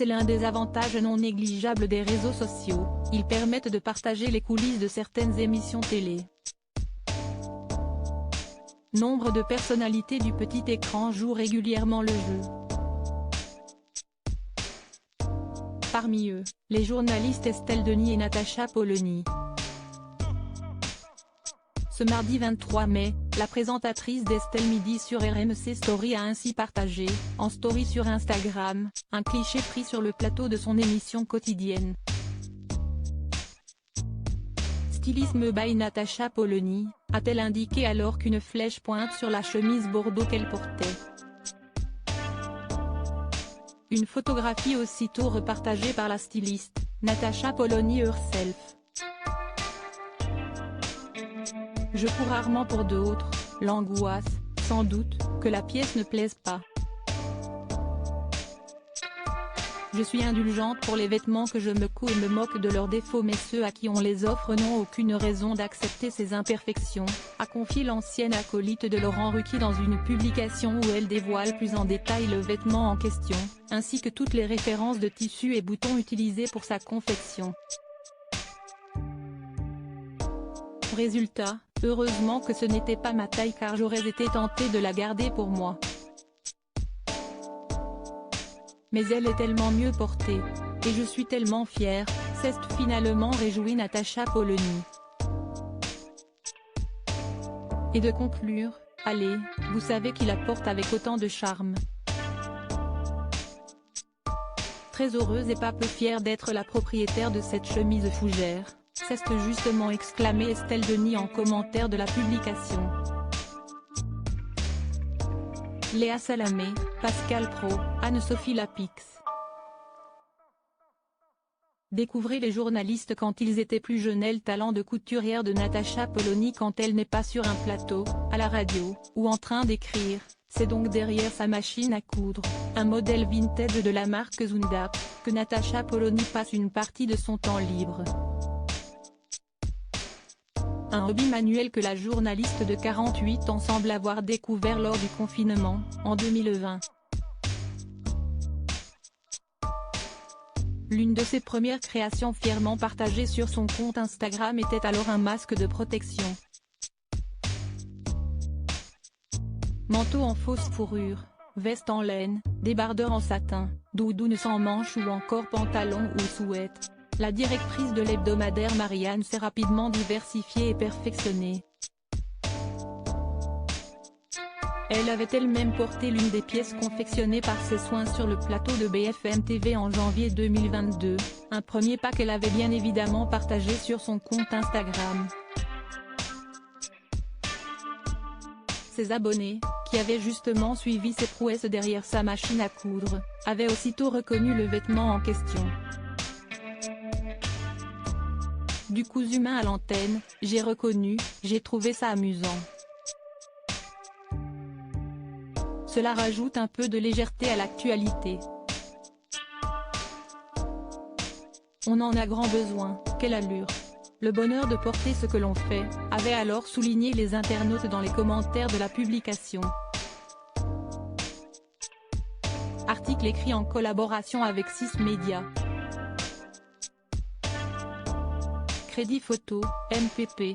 C'est l'un des avantages non négligeables des réseaux sociaux, ils permettent de partager les coulisses de certaines émissions télé. Nombre de personnalités du petit écran jouent régulièrement le jeu. Parmi eux, les journalistes Estelle Denis et Natacha Polony. Ce mardi 23 mai, la présentatrice d'Estelle Midi sur RMC Story a ainsi partagé, en story sur Instagram, un cliché pris sur le plateau de son émission quotidienne. Stylisme by Natacha Polony, a-t-elle indiqué alors qu'une flèche pointe sur la chemise bordeaux qu'elle portait. Une photographie aussitôt repartagée par la styliste, Natacha Polony herself. Je cours rarement pour d'autres, l'angoisse, sans doute, que la pièce ne plaise pas. Je suis indulgente pour les vêtements que je me couds et me moque de leurs défauts, mais ceux à qui on les offre n'ont aucune raison d'accepter ces imperfections, a confié l'ancienne acolyte de Laurent Ruquier dans une publication où elle dévoile plus en détail le vêtement en question, ainsi que toutes les références de tissus et boutons utilisés pour sa confection. Résultat, heureusement que ce n'était pas ma taille car j'aurais été tentée de la garder pour moi. Mais elle est tellement mieux portée. Et je suis tellement fière, s'est finalement réjouie Natacha Polony. Et de conclure, allez, vous savez qui la porte avec autant de charme. Très heureuse et pas peu fière d'être la propriétaire de cette chemise fougère, s'est justement exclamé Estelle Denis en commentaire de la publication. Léa Salamé, Pascal Pro, Anne-Sophie Lapix. Découvrez les journalistes quand ils étaient plus jeunes. Le talent de couturière de Natacha Polony quand elle n'est pas sur un plateau, à la radio, ou en train d'écrire, c'est donc derrière sa machine à coudre, un modèle vintage de la marque Zundap, que Natacha Polony passe une partie de son temps libre. Un hobby manuel que la journaliste de 48 ans semble avoir découvert lors du confinement, en 2020. L'une de ses premières créations fièrement partagées sur son compte Instagram était alors un masque de protection. Manteau en fausse fourrure, veste en laine, débardeur en satin, doudoune sans manches ou encore pantalon ou sweat. La directrice de l'hebdomadaire Marianne s'est rapidement diversifiée et perfectionnée. Elle avait elle-même porté l'une des pièces confectionnées par ses soins sur le plateau de BFM TV en janvier 2022, un premier pas qu'elle avait bien évidemment partagé sur son compte Instagram. Ses abonnés, qui avaient justement suivi ses prouesses derrière sa machine à coudre, avaient aussitôt reconnu le vêtement en question. Du cousu main à l'antenne, j'ai reconnu, j'ai trouvé ça amusant. Cela rajoute un peu de légèreté à l'actualité. On en a grand besoin, quelle allure. Le bonheur de porter ce que l'on fait, avaient alors souligné les internautes dans les commentaires de la publication. Article écrit en collaboration avec 6 médias. Crédit photo, MPP.